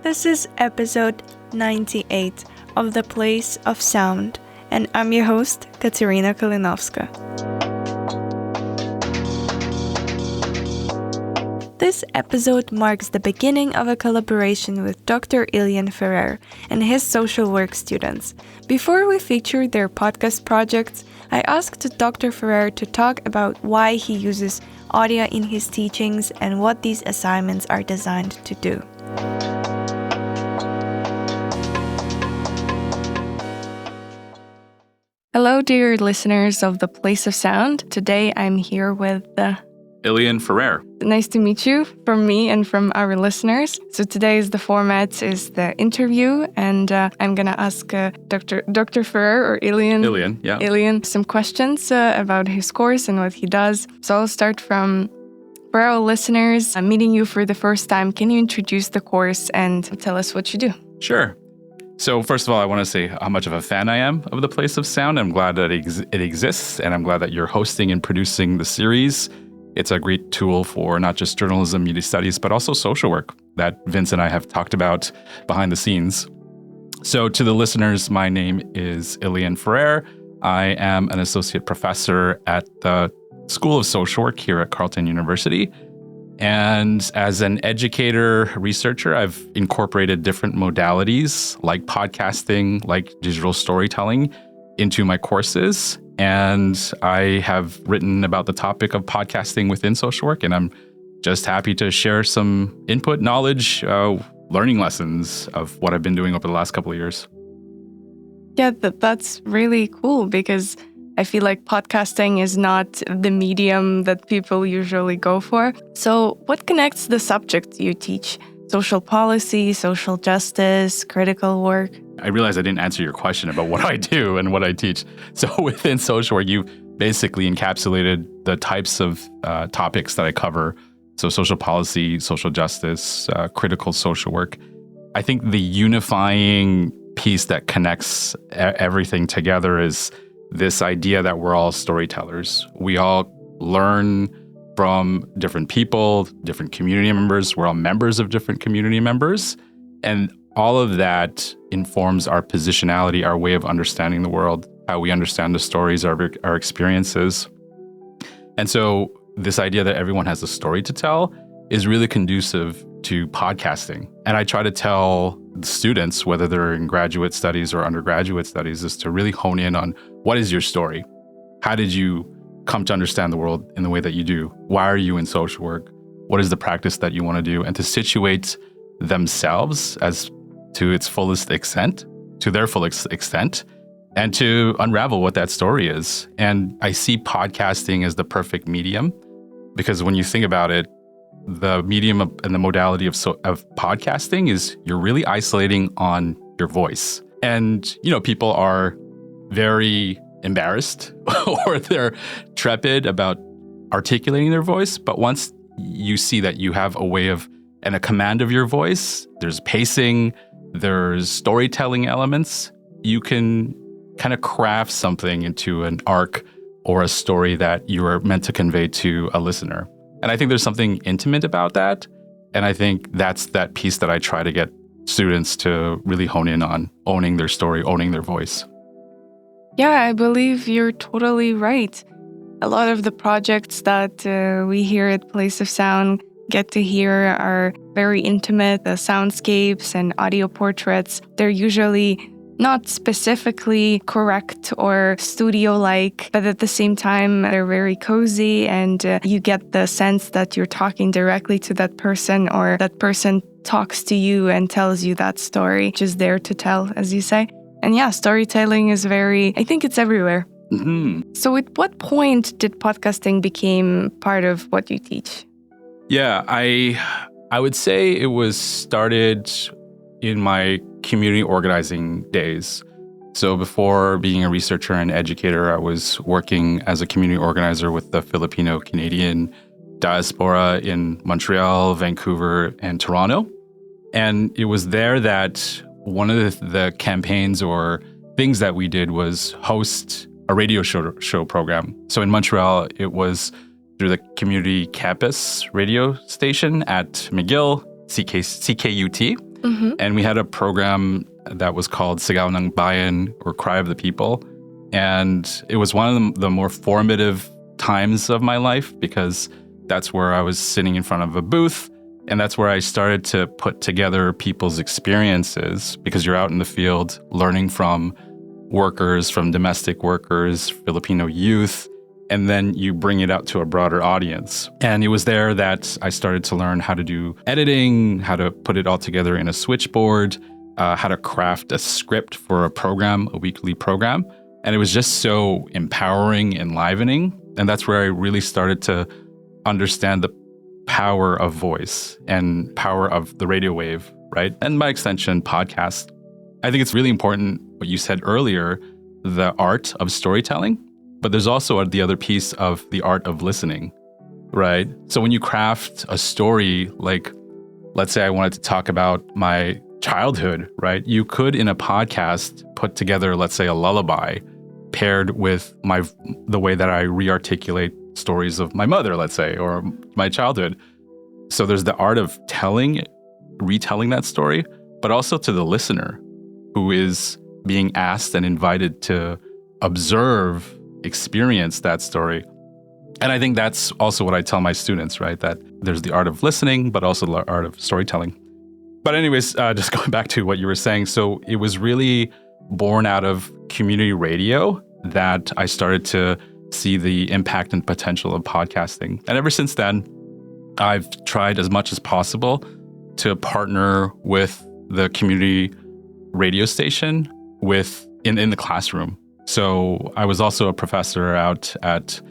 This is episode 98 of The Place of Sound, and I'm your host, Kateryna Kalynovska. This episode marks the beginning of a collaboration with Dr. Ilyan Ferrer and his social work students. Before we feature their podcast projects, I asked Dr. Ferrer to talk about why he uses audio in his teachings and what these assignments are designed to do. Hello, dear listeners of The Place of Sound. Today I'm here with Ilyan Ferrer. Nice to meet you from me and from our listeners. So today's the format is the interview, and I'm going to ask Dr. Ferrer or Ilyan some questions about his course and what he does. So I'll start from, for our listeners, meeting you for the first time, can you introduce the course and tell us what you do? Sure. So first of all, I want to say how much of a fan I am of The Place of Sound. I'm glad that it exists, and I'm glad that you're hosting and producing the series. It's a great tool for not just journalism, media studies, but also social work that Vince and I have talked about behind the scenes. So to the listeners, my name is Ilyan Ferrer. I am an associate professor at the School of Social Work here at Carleton University. And as an educator, researcher, I've incorporated different modalities like podcasting, like digital storytelling into my courses. And I have written about the topic of podcasting within social work, and I'm just happy to share some input, knowledge, learning lessons of what I've been doing over the last couple of years. Yeah, that's really cool because I feel like podcasting is not the medium that people usually go for. So what connects the subject you teach? Social policy, social justice, critical work? I realized I didn't answer your question about what I do and what I teach. So within social work, you basically encapsulated the types of topics that I cover. So social policy, social justice, critical social work. I think the unifying piece that connects everything together is this idea that we're all storytellers. We all learn from different people, different community members. We're all members of different community members. And all of that informs our positionality, our way of understanding the world, how we understand the stories, our experiences. And so this idea that everyone has a story to tell is really conducive to podcasting. And I try to tell students, whether they're in graduate studies or undergraduate studies, is to really hone in on what is your story? How did you come to understand the world in the way that you do? Why are you in social work? What is the practice that you want to do? And to situate themselves as to its fullest extent, to their full extent, and to unravel what that story is. And I see podcasting as the perfect medium, because when you think about it, the medium and the modality of podcasting is you're really isolating on your voice. And, people are very embarrassed or they're trepid about articulating their voice. But once you see that you have a way of and a command of your voice, there's pacing, there's storytelling elements, you can kind of craft something into an arc or a story that you are meant to convey to a listener. And I think there's something intimate about that. And I think that's that piece that I try to get students to really hone in on, owning their story, owning their voice. Yeah, I believe you're totally right. A lot of the projects that we here at Place of Sound get to hear are very intimate. The soundscapes and audio portraits, they're usually not specifically correct or studio-like, but at the same time, they're very cozy, and you get the sense that you're talking directly to that person, or that person talks to you and tells you that story, just there to tell, as you say. And yeah, storytelling is I think it's everywhere. Mm-hmm. So at what point did podcasting become part of what you teach? Yeah, I would say it was started in my community organizing days. So before being a researcher and educator, I was working as a community organizer with the Filipino-Canadian diaspora in Montreal, Vancouver, and Toronto. And it was there that one of the campaigns or things that we did was host a radio show program. So in Montreal, it was through the community campus radio station at McGill, CKUT. Mm-hmm. And we had a program that was called Sigaw ng Bayan, or Cry of the People. And it was one of the more formative times of my life, because that's where I was sitting in front of a booth. And that's where I started to put together people's experiences, because you're out in the field learning from workers, from domestic workers, Filipino youth, and then you bring it out to a broader audience. And it was there that I started to learn how to do editing, how to put it all together in a switchboard, how to craft a script for a program, a weekly program. And it was just so empowering, enlivening. And that's where I really started to understand the power of voice and power of the radio wave, right? And by extension, podcast. I think it's really important what you said earlier, the art of storytelling, but there's also the other piece of the art of listening, right? So when you craft a story, like, let's say I wanted to talk about my childhood, right? You could, in a podcast, put together, let's say, a lullaby paired with the way that I re-articulate stories of my mother, let's say, or my childhood. So there's the art of retelling that story, but also to the listener who is being asked and invited to observe, experience that story. And I think that's also what I tell my students, right? That there's the art of listening, but also the art of storytelling. But anyways, just going back to what you were saying. So it was really born out of community radio that I started to see the impact and potential of podcasting. And ever since then, I've tried as much as possible to partner with the community radio station in the classroom. So I was also a professor out at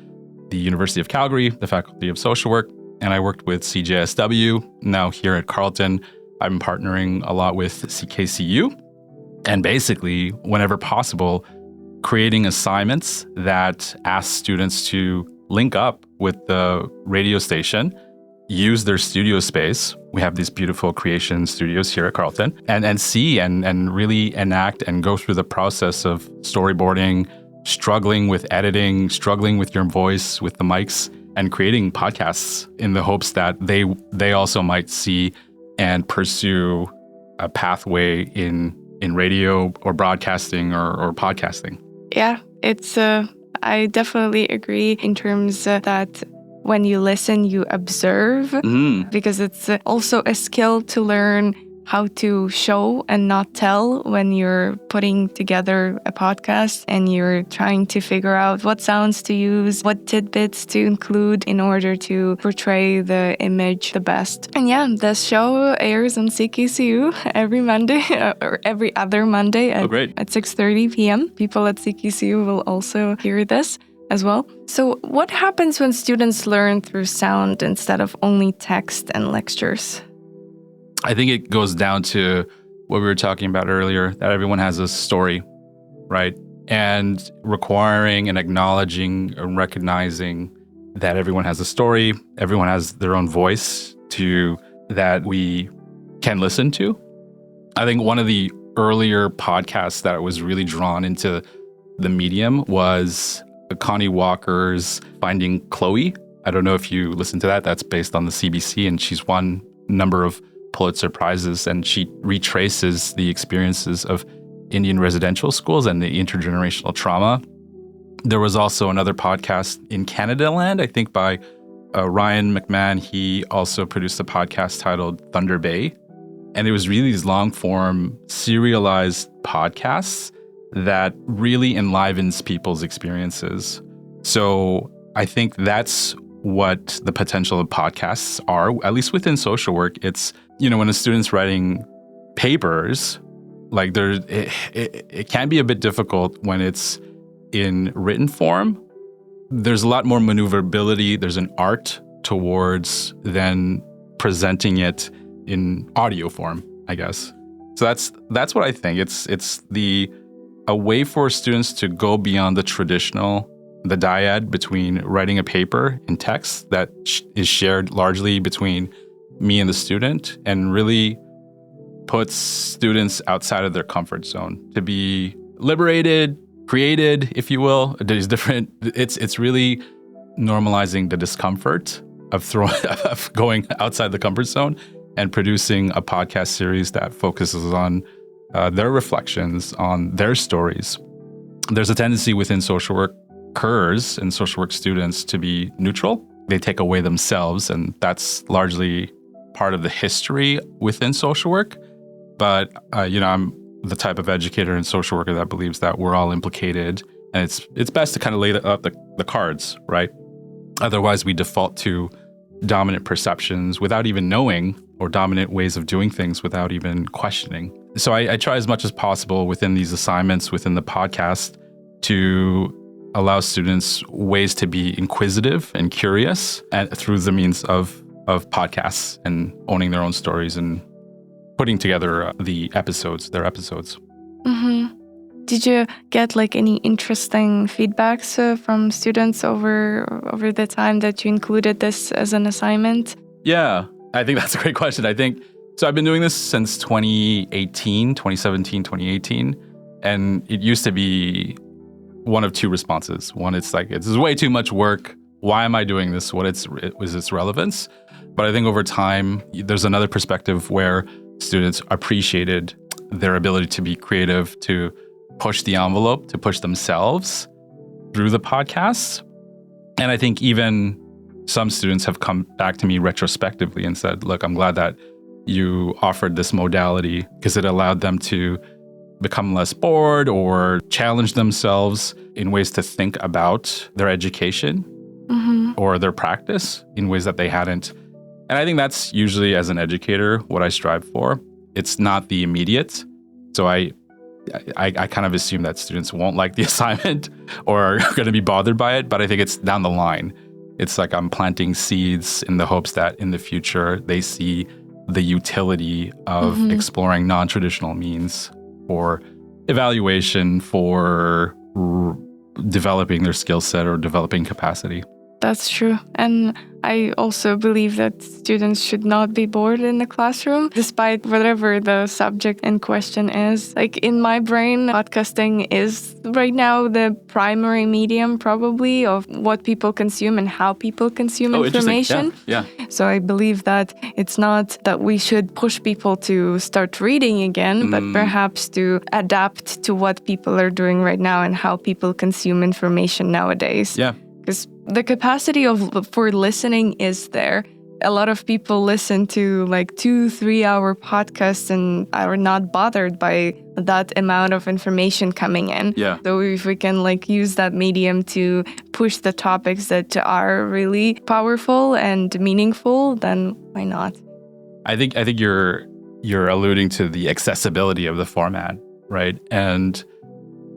the University of Calgary, the Faculty of Social Work, and I worked with CJSW. Now here at Carleton, I'm partnering a lot with CKCU, and basically, whenever possible, creating assignments that ask students to link up with the radio station, use their studio space. We have these beautiful creation studios here at Carleton, and see and really enact and go through the process of storyboarding, struggling with editing, struggling with your voice, with the mics, and creating podcasts in the hopes that they also might see and pursue a pathway in radio or broadcasting or podcasting. Yeah, it's I definitely agree in terms that when you listen, you observe, because it's also a skill to learn how to show and not tell when you're putting together a podcast and you're trying to figure out what sounds to use, what tidbits to include in order to portray the image the best. And yeah, the show airs on CKCU every Monday or every other Monday at 6:30 p.m. People at CKCU will also hear this as well. So what happens when students learn through sound instead of only text and lectures? I think it goes down to what we were talking about earlier, that everyone has a story, right? And requiring and acknowledging and recognizing that everyone has a story, everyone has their own voice that we can listen to. I think one of the earlier podcasts that was really drawn into the medium was Connie Walker's Finding Chloe. I don't know if you listened to that. That's based on the CBC, and she's won a number of Pulitzer Prizes, and she retraces the experiences of Indian residential schools and the intergenerational trauma. There was also another podcast in Canada Land, I think by Ryan McMahon. He also produced a podcast titled Thunder Bay. And it was really these long-form, serialized podcasts that really enlivens people's experiences. So I think that's what the potential of podcasts are, at least within social work. It's, when a student's writing papers, like it can be a bit difficult when it's in written form. There's a lot more maneuverability. There's an art towards then presenting it in audio form, I guess. So that's what I think. It's a way for students to go beyond the dyad between writing a paper in text that is shared largely between me and the student, and really puts students outside of their comfort zone to be liberated, created, if you will. There's different. It's really normalizing the discomfort of going outside the comfort zone and producing a podcast series that focuses on their reflections, on their stories. There's a tendency within social workers and social work students to be neutral. They take away themselves, and that's largely part of the history within social work. But, I'm the type of educator and social worker that believes that we're all implicated, and it's best to kind of lay up the cards, right? Otherwise, we default to dominant perceptions without even knowing, or dominant ways of doing things without even questioning. So I try as much as possible within these assignments, within the podcast, to allow students ways to be inquisitive and curious and through the means of podcasts and owning their own stories and putting together their episodes. Mm-hmm. Did you get any interesting feedbacks from students over the time that you included this as an assignment? Yeah, I think that's a great question. So I've been doing this since 2017, 2018, and it used to be one of two responses. One, it's like, this is way too much work. Why am I doing this? Was its relevance? But I think over time, there's another perspective where students appreciated their ability to be creative, to push the envelope, to push themselves through the podcasts. And I think even some students have come back to me retrospectively and said, look, I'm glad that you offered this modality because it allowed them to become less bored or challenge themselves in ways to think about their education or their practice in ways that they hadn't. And I think that's usually, as an educator, what I strive for. It's not the immediate. So I kind of assume that students won't like the assignment or are going to be bothered by it, but I think it's down the line. It's like I'm planting seeds in the hopes that in the future they see the utility of exploring non-traditional means for evaluation, for developing their skill set or developing capacity. That's true. And I also believe that students should not be bored in the classroom, despite whatever the subject in question is. In my brain, podcasting is right now the primary medium, probably, of what people consume and how people consume information. Yeah. So I believe that it's not that we should push people to start reading again, but perhaps to adapt to what people are doing right now and how people consume information nowadays. Yeah. Because the capacity for listening is there. A lot of people listen to 2-3 hour podcasts and are not bothered by that amount of information coming in. Yeah. So if we can use that medium to push the topics that are really powerful and meaningful, then why not? I think you're alluding to the accessibility of the format, right? And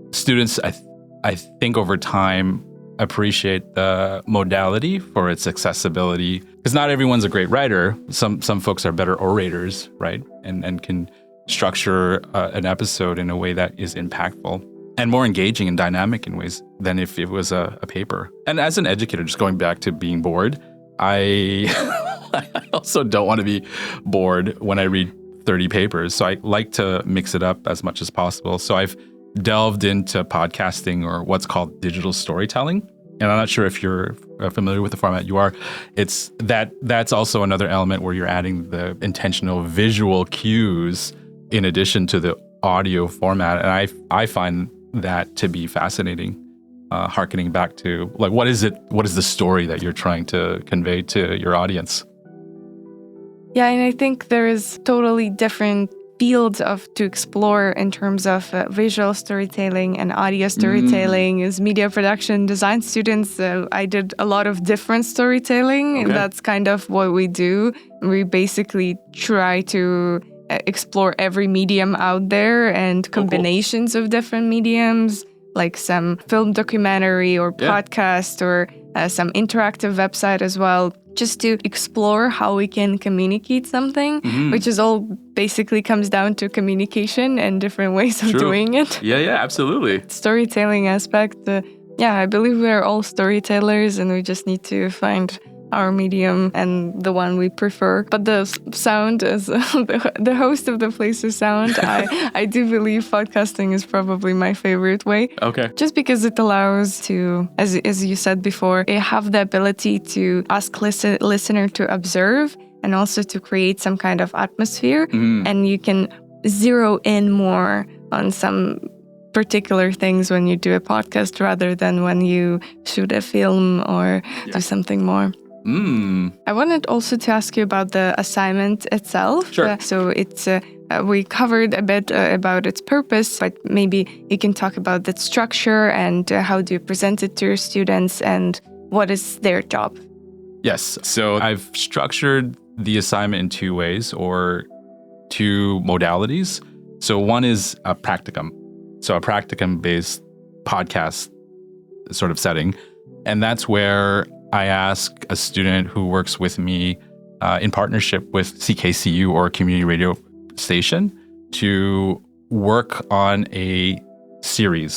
students, I think over time, appreciate the modality for its accessibility, because not everyone's a great writer. Some folks are better orators, right? And can structure an episode in a way that is impactful and more engaging and dynamic in ways than if it was a paper. And as an educator, just going back to being bored, I also don't want to be bored when I read 30 papers. So I like to mix it up as much as possible. So I've delved into podcasting, or what's called digital storytelling. And I'm not sure if you're familiar with the format. You are. That's also another element where you're adding the intentional visual cues in addition to the audio format. And I find that to be fascinating, hearkening back to what is the story that you're trying to convey to your audience? Yeah, and I think there is totally different fields to explore in terms of visual storytelling and audio storytelling. As media production design students, I did a lot of different storytelling, and that's kind of what we do. We basically try to explore every medium out there and combinations of different mediums, like some film documentary or podcast or some interactive website as well, just to explore how we can communicate something, which is all basically comes down to communication and different ways of doing it. Yeah, absolutely. Storytelling aspect. I believe we're all storytellers and we just need to find our medium and the one we prefer. But the sound, as the host of the Place of Sound, I do believe podcasting is probably my favorite way. Okay. Just because it allows to, as you said before, have the ability to ask listener to observe and also to create some kind of atmosphere. Mm. And you can zero in more on some particular things when you do a podcast rather than when you shoot a film or do something more. I wanted also to ask you about the assignment itself. Sure. So it's we covered a bit about its purpose, but maybe you can talk about that structure and how do you present it to your students and what is their job? Yes. So I've structured the assignment in two ways or two modalities. So one is a practicum. So a practicum-based podcast sort of setting. And that's where I ask a student who works with me in partnership with CKCU or a community radio station to work on a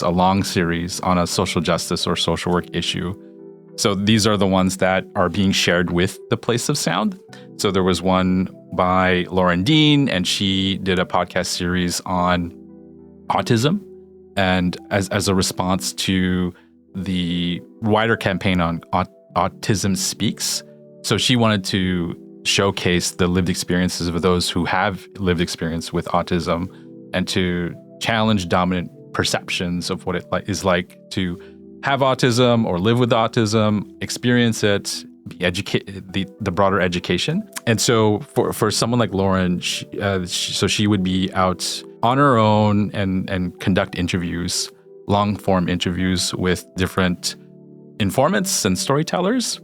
long series on a social justice or social work issue. So these are the ones that are being shared with the Place of Sound. So there was one by Lauren Dean, and she did a podcast series on autism. And as a response to the wider campaign on Autism Speaks. So she wanted to showcase the lived experiences of those who have lived experience with autism and to challenge dominant perceptions of what it is like to have autism or live with autism, experience it, be educated, the broader education. And so for someone like Lauren, she would be out on her own and conduct interviews, long form interviews with different informants and storytellers.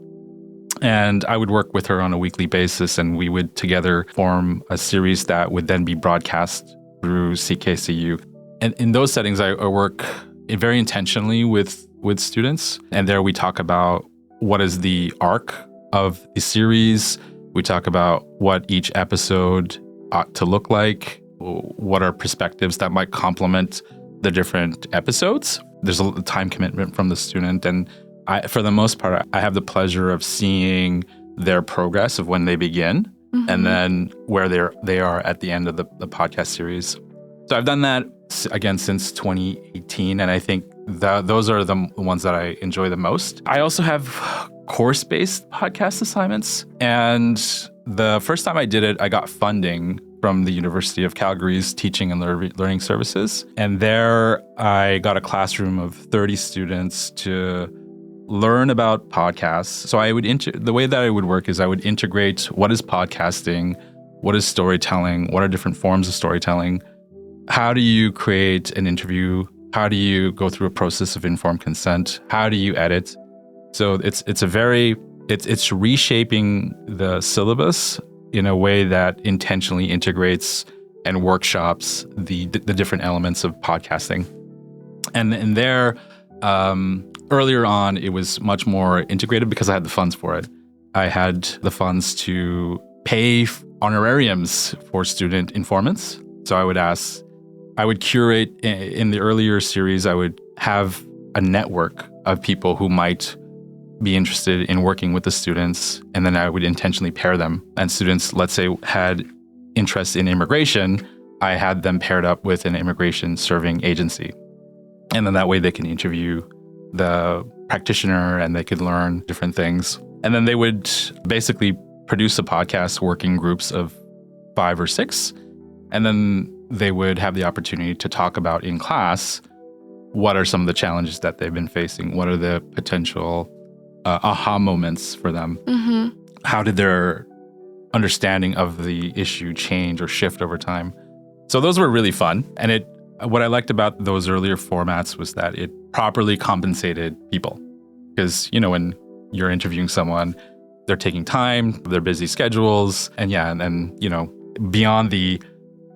And I would work with her on a weekly basis, and we would together form a series that would then be broadcast through CKCU. And in those settings, I work very intentionally with students. And there we talk about what is the arc of the series. We talk about what each episode ought to look like, what are perspectives that might complement the different episodes. There's a time commitment from the student, and for the most part, I have the pleasure of seeing their progress of when they begin and then where they are at the end of the podcast series. So I've done that, again, since 2018, and I think those are the ones that I enjoy the most. I also have course-based podcast assignments, and the first time I did it, I got funding from the University of Calgary's Teaching and Learning Services. And there I got a classroom of 30 students to learn about podcasts. So the way that I would work is I would integrate what is podcasting, what is storytelling, what are different forms of storytelling, how do you create an interview, how do you go through a process of informed consent, how do you edit. So it's reshaping the syllabus in a way that intentionally integrates and workshops the different elements of podcasting. And there, earlier on, it was much more integrated because I had the funds for it. I had the funds to pay honorariums for student informants. So I would curate, in the earlier series, I would have a network of people who might be interested in working with the students, and then I would intentionally pair them. And students, let's say, had interest in immigration, I had them paired up with an immigration serving agency. And then that way they can interview the practitioner and they could learn different things. And then they would basically produce a podcast working groups of 5 or 6. And then they would have the opportunity to talk about in class, what are some of the challenges that they've been facing? What are the potential aha moments for them? How did their understanding of the issue change or shift over time? So those were really fun. And what I liked about those earlier formats was that it properly compensated people. Because, when you're interviewing someone, they're taking time, their busy schedules, and beyond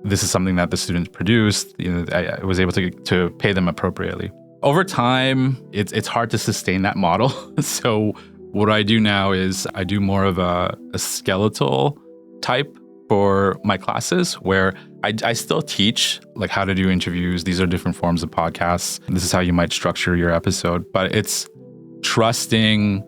this is something that the students produced, I was able to pay them appropriately. Over time, it's hard to sustain that model. So what I do now is I do more of a skeletal type for my classes where I still teach like how to do interviews. These are different forms of podcasts. This is how you might structure your episode, but it's trusting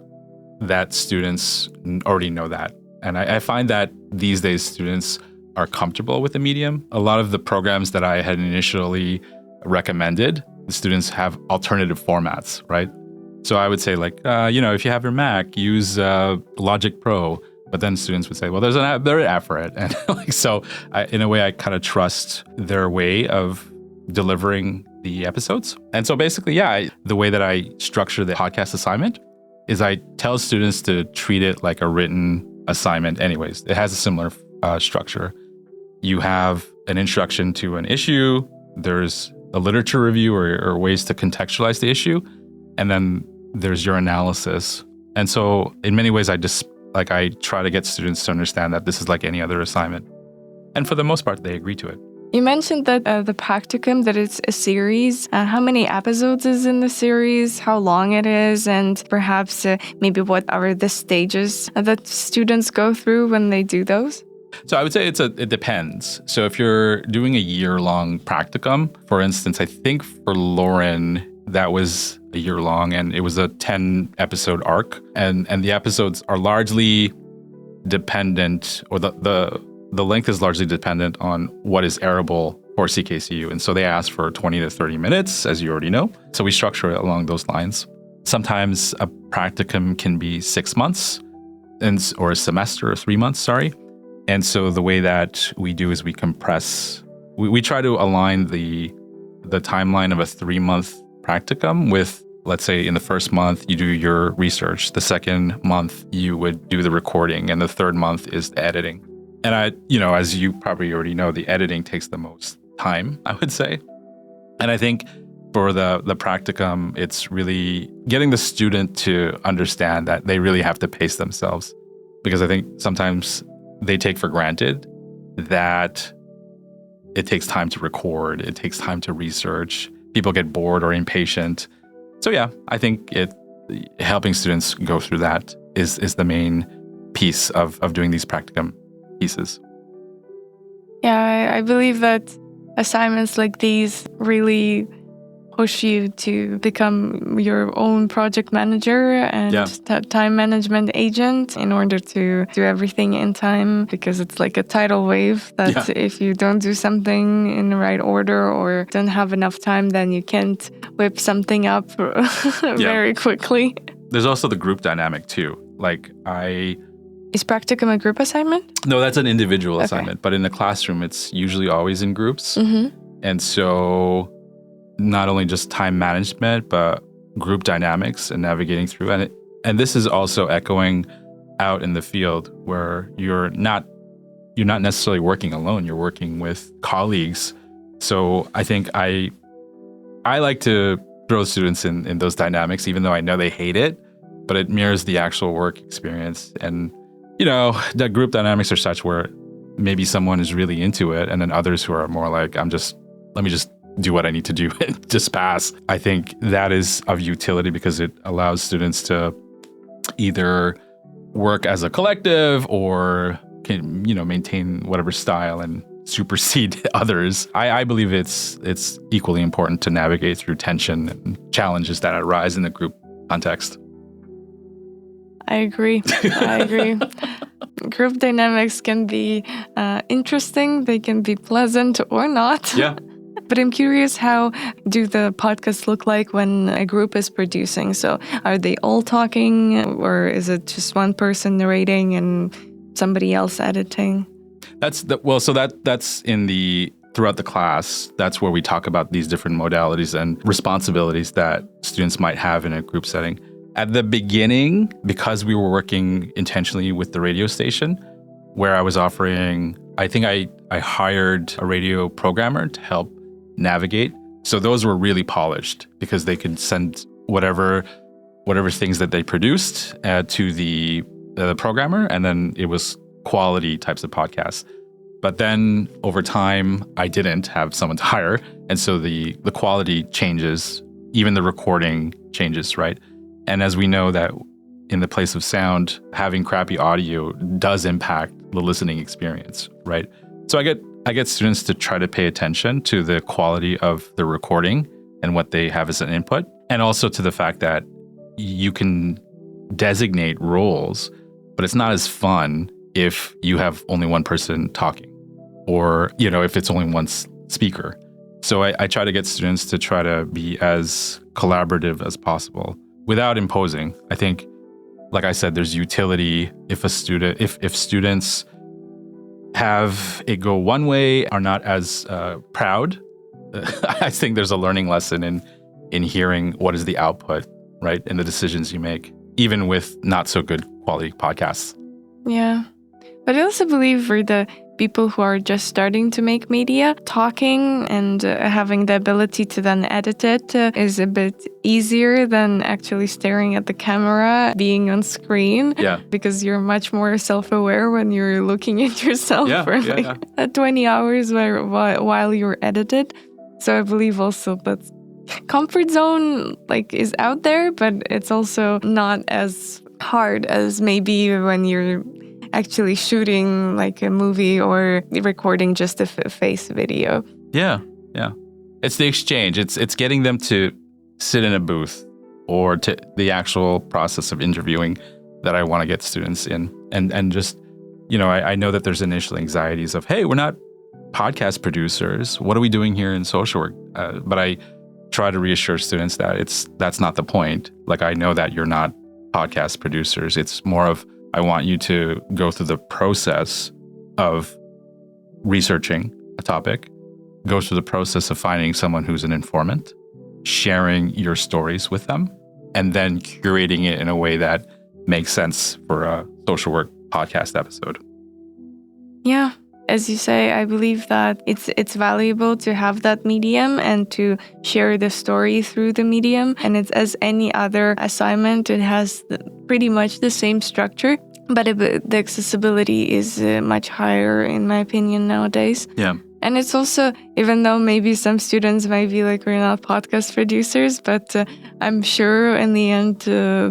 that students already know that. And I find that these days students are comfortable with the medium. A lot of the programs that I had initially recommended, the students have alternative formats, right? So I would say if you have your Mac, use Logic Pro. But then students would say, well, there's an app for it. And in a way, I kind of trust their way of delivering the episodes. And so basically, the way that I structure the podcast assignment is I tell students to treat it like a written assignment anyways. It has a similar structure. You have an introduction to an issue, there's a literature review or ways to contextualize the issue, and then there's your analysis. And so in many ways, I try to get students to understand that this is like any other assignment. And for the most part, they agree to it. You mentioned that the practicum, that it's a series. How many episodes is in the series, how long it is, and perhaps maybe what are the stages that students go through when they do those? So I would say it depends. So if you're doing a year-long practicum, for instance, I think for Lauren, that was a year long, and it was a 10-episode arc. And the episodes are largely dependent, or the length is largely dependent on what is airable for CKCU. And so they ask for 20 to 30 minutes, as you already know. So we structure it along those lines. Sometimes a practicum can be 6 months or a semester, or 3 months, sorry. And so the way that we do is we compress, we try to align the timeline of a 3-month practicum with, let's say in the first month, you do your research. The second month, you would do the recording. And the third month is the editing. And as you probably already know, the editing takes the most time, I would say. And I think for the practicum, it's really getting the student to understand that they really have to pace themselves. Because I think sometimes they take for granted that it takes time to record, it takes time to research, people get bored or impatient. So I think helping students go through that is the main piece of doing these practicum pieces. Yeah, I believe that assignments like these really push you to become your own project manager and time management agent in order to do everything in time, because it's like a tidal wave that if you don't do something in the right order or don't have enough time, then you can't whip something up very quickly. There's also the group dynamic too. Is practicum a group assignment? No, that's an individual assignment, but in the classroom, it's usually always in groups. Mm-hmm. And so not only just time management, but group dynamics and navigating through. And this is also echoing out in the field where you're not necessarily working alone. You're working with colleagues. So I think I like to throw students in those dynamics, even though I know they hate it, but it mirrors the actual work experience. And, the group dynamics are such where maybe someone is really into it, and then others who are more like, let me just do what I need to do and just pass. I think that is of utility because it allows students to either work as a collective or can, maintain whatever style and supersede others. I believe it's equally important to navigate through tension and challenges that arise in the group context. I agree. Group dynamics can be interesting. They can be pleasant or not. Yeah. But I'm curious, how do the podcasts look like when a group is producing? So are they all talking, or is it just one person narrating and somebody else editing? That's throughout the class. That's where we talk about these different modalities and responsibilities that students might have in a group setting. At the beginning, because we were working intentionally with the radio station, where I was offering, I think I hired a radio programmer to help navigate. So those were really polished because they could send whatever things that they produced to the programmer, and then it was quality types of podcasts. But then over time, I didn't have someone to hire, and so the quality changes, even the recording changes, right? And as we know that in the place of sound, having crappy audio does impact the listening experience, right? So I get students to try to pay attention to the quality of the recording and what they have as an input, and also to the fact that you can designate roles, but it's not as fun if you have only one person talking, or if it's only one speaker. So I try to get students to try to be as collaborative as possible without imposing. I think like I said, there's utility if students have it go one way, are not as proud. I think there's a learning lesson in hearing what is the output, right, and the decisions you make, even with not so good quality podcasts. Yeah. But I also believe for the people who are just starting to make media, talking and having the ability to then edit it is a bit easier than actually staring at the camera, being on screen. Yeah. Because you're much more self-aware when you're looking at yourself for 20 hours while you're edited. So I believe also that comfort zone is out there, but it's also not as hard as maybe when you're actually shooting a movie or recording just a face video. Yeah. It's the exchange. It's getting them to sit in a booth or to the actual process of interviewing that I want to get students in. And just, I know that there's initial anxieties of, hey, we're not podcast producers. What are we doing here in social work? But I try to reassure students that that's not the point. I know that you're not podcast producers. It's more of, I want you to go through the process of researching a topic, go through the process of finding someone who's an informant, sharing your stories with them, and then curating it in a way that makes sense for a social work podcast episode. Yeah. As you say, I believe that it's valuable to have that medium and to share the story through the medium. And it's as any other assignment, it has pretty much the same structure, but the accessibility is much higher, in my opinion, nowadays. Yeah. And it's also, even though maybe some students might be we're not podcast producers, but I'm sure in the end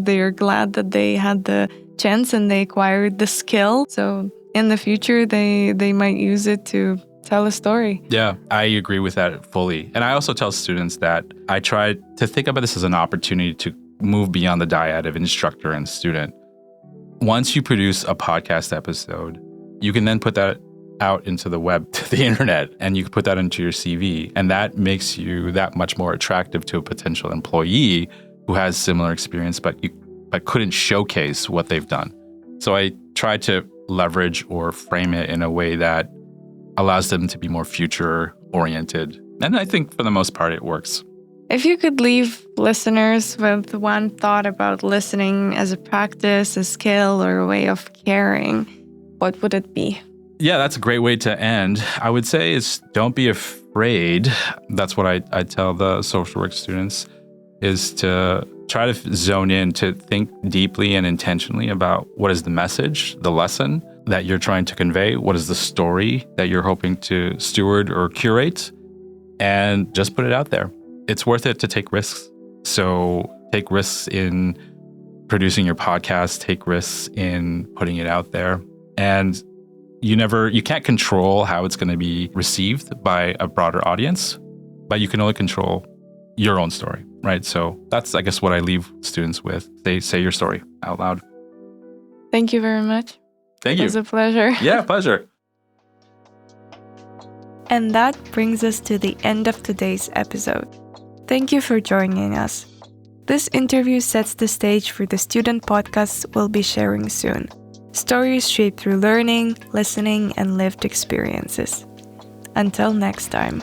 they are glad that they had the chance and they acquired the skill. So in the future, they might use it to tell a story. Yeah, I agree with that fully. And I also tell students that I try to think about this as an opportunity to move beyond the dyad of instructor and student. Once you produce a podcast episode, you can then put that out into the web, to the internet, and you can put that into your CV. And that makes you that much more attractive to a potential employee who has similar experience, but couldn't showcase what they've done. So I try to leverage or frame it in a way that allows them to be more future oriented. And I think for the most part, it works. If you could leave listeners with one thought about listening as a practice, a skill, or a way of caring, what would it be? Yeah, that's a great way to end. I would say is don't be afraid. That's what I tell the social work students, is to try to zone in, to think deeply and intentionally about what is the message, the lesson that you're trying to convey, what is the story that you're hoping to steward or curate, and just put it out there. It's worth it to take risks. So take risks in producing your podcast, take risks in putting it out there. And you can't control how it's going to be received by a broader audience, but you can only control your own story, right? So that's, I guess, what I leave students with. Say your story out loud. Thank you very much. Thank you. It was a pleasure. Yeah, pleasure. And that brings us to the end of today's episode. Thank you for joining us. This interview sets the stage for the student podcasts we'll be sharing soon. Stories shaped through learning, listening, and lived experiences. Until next time.